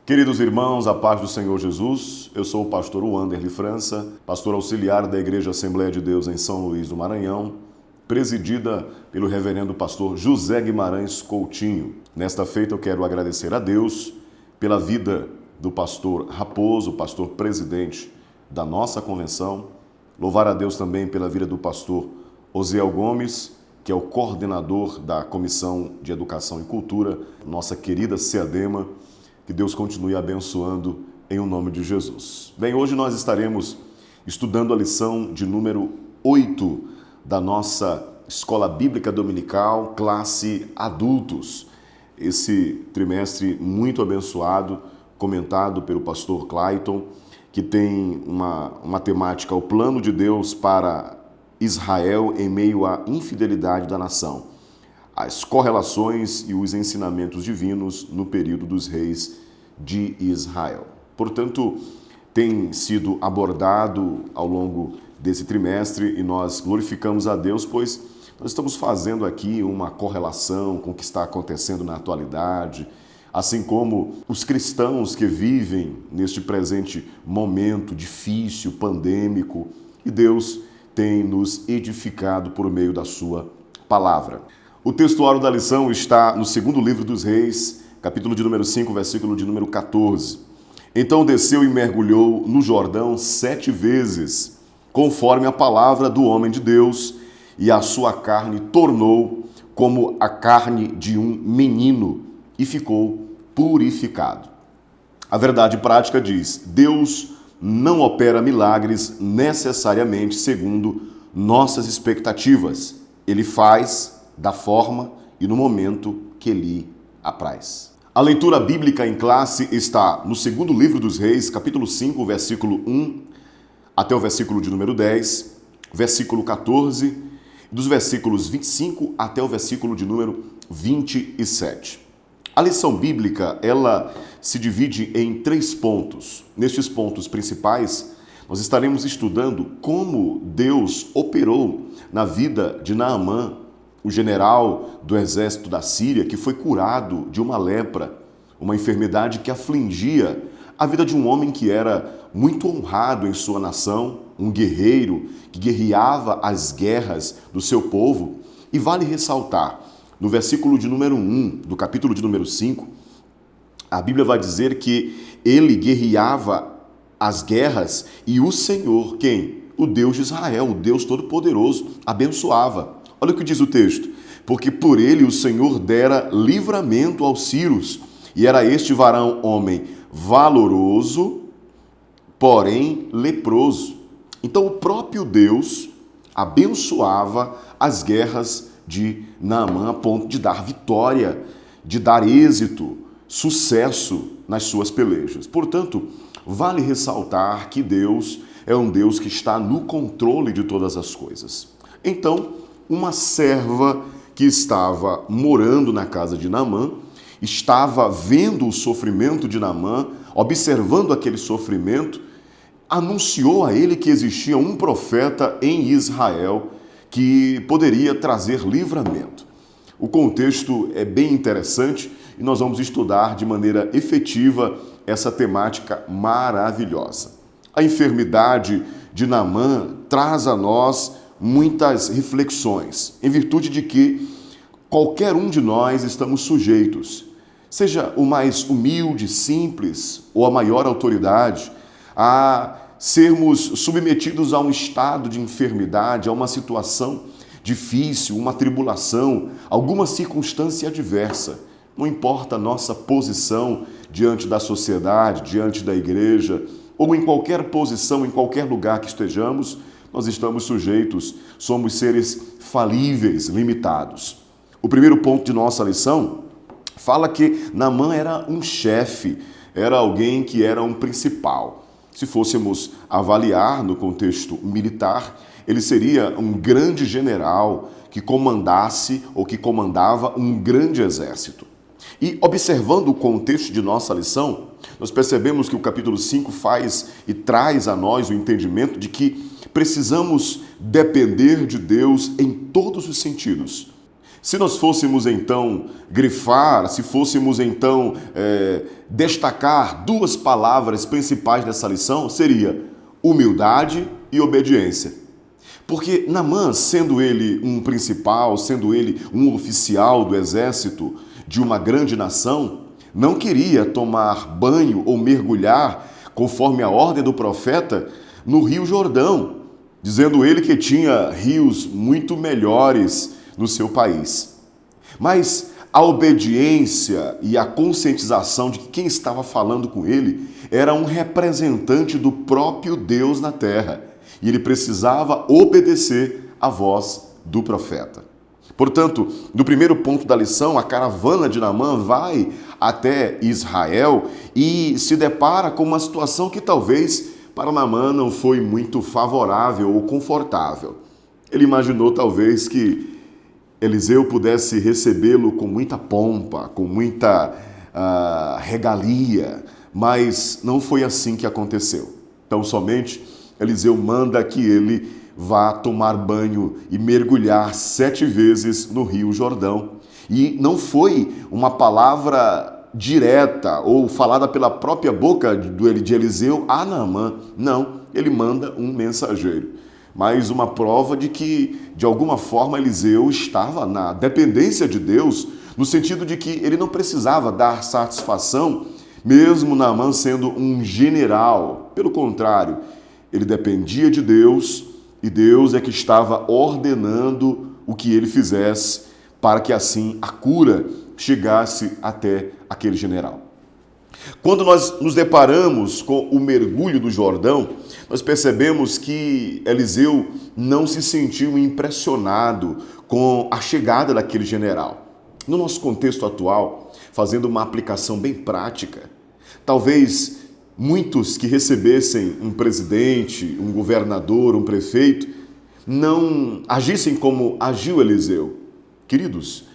Queridos irmãos, a paz do Senhor Jesus, eu sou o pastor Wanderly França, pastor auxiliar da Igreja Assembleia de Deus em São Luís do Maranhão, presidida pelo reverendo pastor José Guimarães Coutinho. Nesta feita eu quero agradecer a Deus pela vida do pastor Raposo, pastor presidente da nossa convenção, louvar a Deus também pela vida do pastor Osiel Gomes, que é o coordenador da Comissão de Educação e Cultura, nossa querida CEADEMA. Que Deus continue abençoando em o nome de Jesus. Bem, hoje nós estaremos estudando a lição de número 8 da nossa Escola Bíblica Dominical, classe Adultos. Esse trimestre muito abençoado, comentado pelo pastor Clayton, que tem uma temática, o plano de Deus para Israel em meio à infidelidade da nação. As correlações e os ensinamentos divinos no período dos reis de Israel. Portanto, tem sido abordado ao longo desse trimestre e nós glorificamos a Deus, pois nós estamos fazendo aqui uma correlação com o que está acontecendo na atualidade, assim como os cristãos que vivem neste presente momento difícil, pandêmico, e Deus tem nos edificado por meio da sua palavra. O textuário da lição está no segundo livro dos Reis, capítulo de número 5, versículo de número 14. Então desceu e mergulhou no Jordão 7 vezes, conforme a palavra do homem de Deus, e a sua carne tornou como a carne de um menino, e ficou purificado. A verdade prática diz: Deus não opera milagres necessariamente segundo nossas expectativas. Ele faz da forma e no momento que lhe apraz. A leitura bíblica em classe está no segundo livro dos Reis, capítulo 5, versículo 1 até o versículo de número 10, versículo 14, dos versículos 25 até o versículo de número 27. A lição bíblica, ela se divide em 3 pontos. Nestes pontos principais, nós estaremos estudando como Deus operou na vida de Naamã, o general do exército da Síria, que foi curado de uma lepra, uma enfermidade que afligia a vida de um homem que era muito honrado em sua nação, um guerreiro que guerreava as guerras do seu povo. E vale ressaltar, no versículo de número 1 do capítulo de número 5, a Bíblia vai dizer que ele guerreava as guerras e o Senhor, quem? O Deus de Israel, o Deus Todo-Poderoso, abençoava. Olha o que diz o texto: porque por ele o Senhor dera livramento aos sírios, e era este varão homem valoroso, porém leproso. Então o próprio Deus abençoava as guerras de Naamã a ponto de dar vitória, de dar êxito, sucesso nas suas pelejas. Portanto, vale ressaltar que Deus é um Deus que está no controle de todas as coisas. Então, uma serva que estava morando na casa de Naamã, estava vendo o sofrimento de Naamã, observando aquele sofrimento, anunciou a ele que existia um profeta em Israel que poderia trazer livramento. O contexto é bem interessante e nós vamos estudar de maneira efetiva essa temática maravilhosa. A enfermidade de Naamã traz a nós muitas reflexões, em virtude de que qualquer um de nós estamos sujeitos, seja o mais humilde, simples ou a maior autoridade, a sermos submetidos a um estado de enfermidade, a uma situação difícil, uma tribulação, alguma circunstância adversa. Não importa a nossa posição diante da sociedade, diante da igreja, ou em qualquer posição, em qualquer lugar que estejamos, nós estamos sujeitos, somos seres falíveis, limitados. O primeiro ponto de nossa lição fala que Naamã era um chefe, era alguém que era um principal. Se fôssemos avaliar no contexto militar, ele seria um grande general que comandasse ou que comandava um grande exército. E observando o contexto de nossa lição, nós percebemos que o capítulo 5 faz e traz a nós o entendimento de que precisamos depender de Deus em todos os sentidos. Se nós fôssemos então grifar, se fôssemos então destacar duas palavras principais dessa lição, seria humildade e obediência. Porque Naamã, sendo ele um principal, sendo ele um oficial do exército de uma grande nação, não queria tomar banho ou mergulhar, conforme a ordem do profeta, no Rio Jordão, dizendo ele que tinha rios muito melhores no seu país. Mas a obediência e a conscientização de que quem estava falando com ele era um representante do próprio Deus na terra, e ele precisava obedecer à voz do profeta. Portanto, no primeiro ponto da lição, a caravana de Naamã vai até Israel e se depara com uma situação que talvez para Naamã não foi muito favorável ou confortável. Ele imaginou talvez que Eliseu pudesse recebê-lo com muita pompa, com muita regalia, mas não foi assim que aconteceu. Então, somente Eliseu manda que ele vá tomar banho e mergulhar 7 vezes no Rio Jordão. E não foi uma palavra direta ou falada pela própria boca de Eliseu a Naamã. Não, ele manda um mensageiro. Mais uma prova de que, de alguma forma, Eliseu estava na dependência de Deus, no sentido de que ele não precisava dar satisfação, mesmo Naamã sendo um general. Pelo contrário, ele dependia de Deus e Deus é que estava ordenando o que ele fizesse para que assim a cura chegasse até aquele general. Quando nós nos deparamos com o mergulho do Jordão, nós percebemos que Eliseu não se sentiu impressionado com a chegada daquele general. No nosso contexto atual, fazendo uma aplicação bem prática, talvez muitos que recebessem um presidente, um governador, um prefeito, não agissem como agiu Eliseu. Queridos,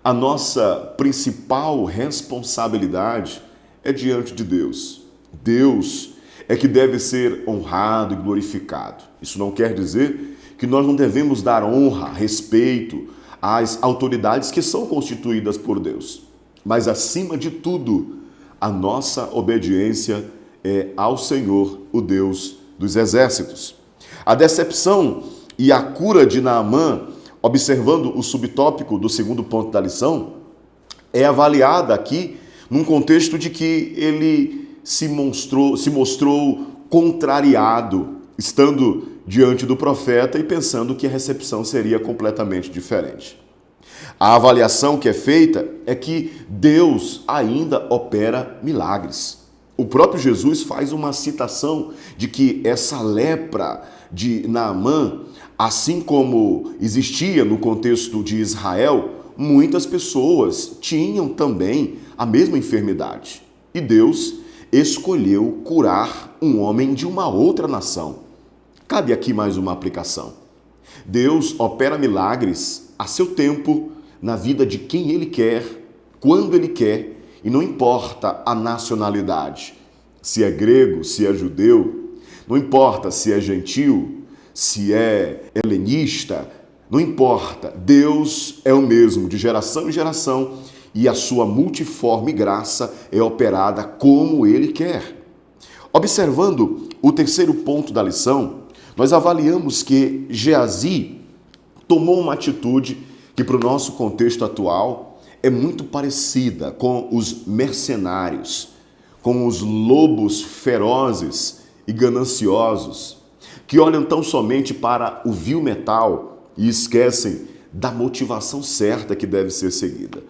a nossa principal responsabilidade é diante de Deus. Deus é que deve ser honrado e glorificado. Isso não quer dizer que nós não devemos dar honra, respeito às autoridades que são constituídas por Deus. Mas, acima de tudo, a nossa obediência é ao Senhor, o Deus dos exércitos. A decepção e a cura de Naamã, observando o subtópico do segundo ponto da lição, é avaliada aqui num contexto de que ele se mostrou contrariado, estando diante do profeta e pensando que a recepção seria completamente diferente. A avaliação que é feita é que Deus ainda opera milagres. O próprio Jesus faz uma citação de que essa lepra de Naamã, assim como existia no contexto de Israel, muitas pessoas tinham também a mesma enfermidade. E Deus escolheu curar um homem de uma outra nação. Cabe aqui mais uma aplicação. Deus opera milagres a seu tempo, na vida de quem Ele quer, quando Ele quer, e não importa a nacionalidade. Se é grego, se é judeu, não importa se é gentil, se é helenista, não importa. Deus é o mesmo de geração em geração e a sua multiforme graça é operada como Ele quer. Observando o terceiro ponto da lição, nós avaliamos que Geazi tomou uma atitude que para o nosso contexto atual é muito parecida com os mercenários, com os lobos ferozes e gananciosos, que olham tão somente para o vil metal e esquecem da motivação certa que deve ser seguida.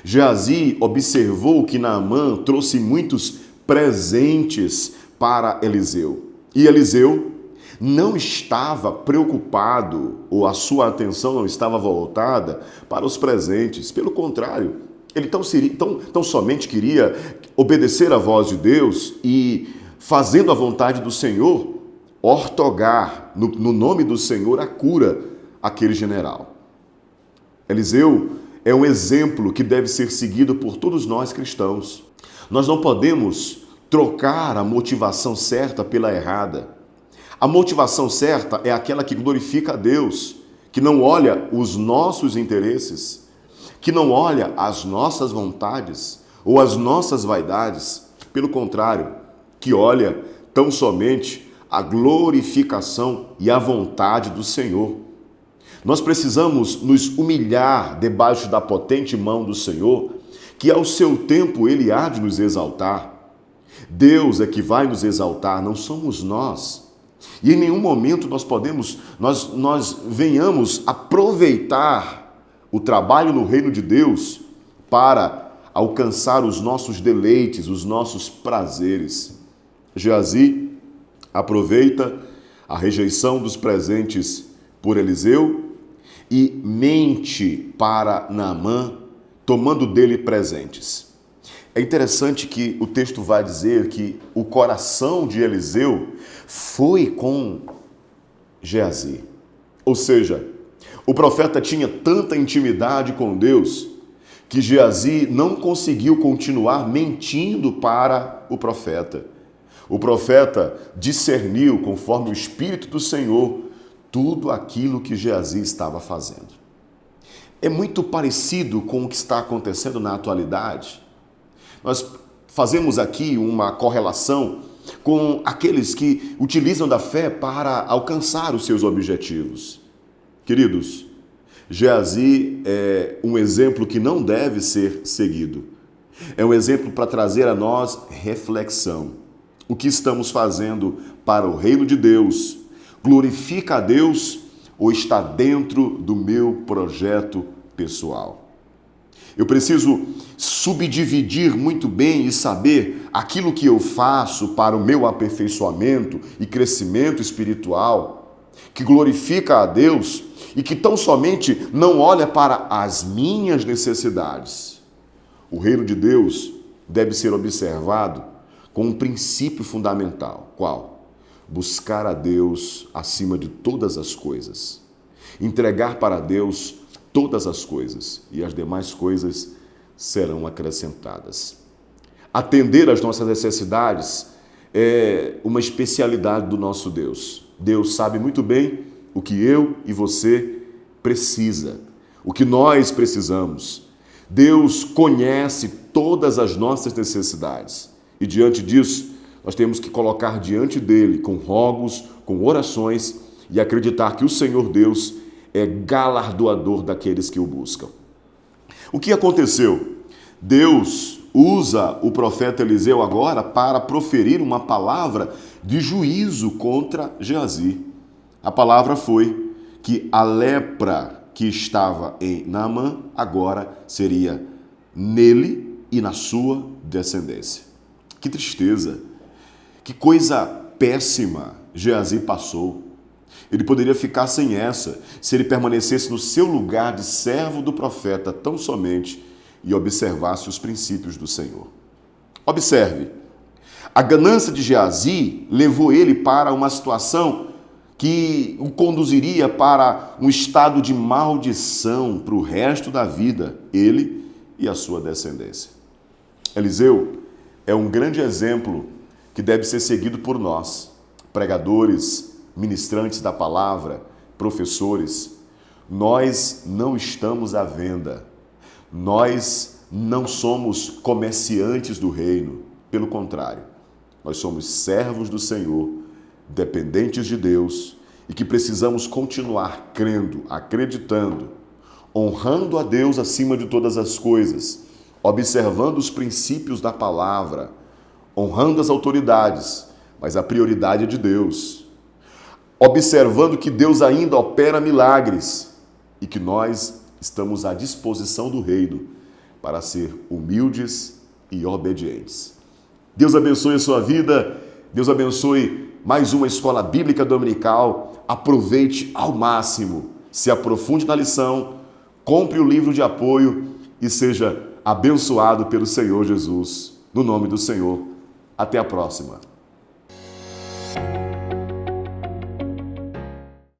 Geazi observou que Naamã trouxe muitos presentes para Eliseu. E Eliseu não estava preocupado, ou a sua atenção não estava voltada para os presentes. Pelo contrário, ele tão somente queria obedecer à voz de Deus e, fazendo a vontade do Senhor, ortogar no nome do Senhor a cura àquele general. Eliseu é um exemplo que deve ser seguido por todos nós cristãos. Nós não podemos trocar a motivação certa pela errada. A motivação certa é aquela que glorifica a Deus, que não olha os nossos interesses, que não olha as nossas vontades ou as nossas vaidades, pelo contrário, que olha tão somente a glorificação e a vontade do Senhor. Nós precisamos nos humilhar debaixo da potente mão do Senhor, que ao seu tempo Ele há de nos exaltar. Deus é que vai nos exaltar, não somos nós. E em nenhum momento nós venhamos aproveitar o trabalho no reino de Deus para alcançar os nossos deleites, os nossos prazeres. Geazi aproveita a rejeição dos presentes por Eliseu e mente para Naamã, tomando dele presentes. É interessante que o texto vai dizer que o coração de Eliseu foi com Geazi. Ou seja, o profeta tinha tanta intimidade com Deus que Geazi não conseguiu continuar mentindo para o profeta. O profeta discerniu, conforme o Espírito do Senhor, tudo aquilo que Geazi estava fazendo. É muito parecido com o que está acontecendo na atualidade. Nós fazemos aqui uma correlação com aqueles que utilizam da fé para alcançar os seus objetivos. Queridos, Geazi é um exemplo que não deve ser seguido. É um exemplo para trazer a nós reflexão. O que estamos fazendo para o reino de Deus glorifica a Deus ou está dentro do meu projeto pessoal? Eu preciso subdividir muito bem e saber aquilo que eu faço para o meu aperfeiçoamento e crescimento espiritual, que glorifica a Deus e que tão somente não olha para as minhas necessidades. O reino de Deus deve ser observado com um princípio fundamental. Qual? Buscar a Deus acima de todas as coisas. Entregar para Deus todas as coisas e as demais coisas serão acrescentadas. Atender às nossas necessidades é uma especialidade do nosso Deus. Deus sabe muito bem o que eu e você precisa, o que nós precisamos. Deus conhece todas as nossas necessidades e diante disso nós temos que colocar diante dele com rogos, com orações e acreditar que o Senhor Deus é galardoador daqueles que o buscam. O que aconteceu? Deus usa o profeta Eliseu agora para proferir uma palavra de juízo contra Geazi. A palavra foi que a lepra que estava em Naamã agora seria nele e na sua descendência. Que tristeza, que coisa péssima Geazi passou. Ele poderia ficar sem essa, se ele permanecesse no seu lugar de servo do profeta tão somente e observasse os princípios do Senhor. Observe, a ganância de Geazi levou ele para uma situação que o conduziria para um estado de maldição para o resto da vida, ele e a sua descendência. Eliseu é um grande exemplo que deve ser seguido por nós, pregadores, ministrantes da palavra, professores. Nós não estamos à venda. Nós não somos comerciantes do reino. Pelo contrário, nós somos servos do Senhor, dependentes de Deus e que precisamos continuar crendo, acreditando, honrando a Deus acima de todas as coisas, observando os princípios da palavra, honrando as autoridades, mas a prioridade é de Deus. Observando que Deus ainda opera milagres e que nós estamos à disposição do reino para ser humildes e obedientes. Deus abençoe a sua vida, Deus abençoe mais uma escola bíblica dominical. Aproveite ao máximo, se aprofunde na lição, compre o livro de apoio e seja abençoado pelo Senhor Jesus. No nome do Senhor. Até a próxima.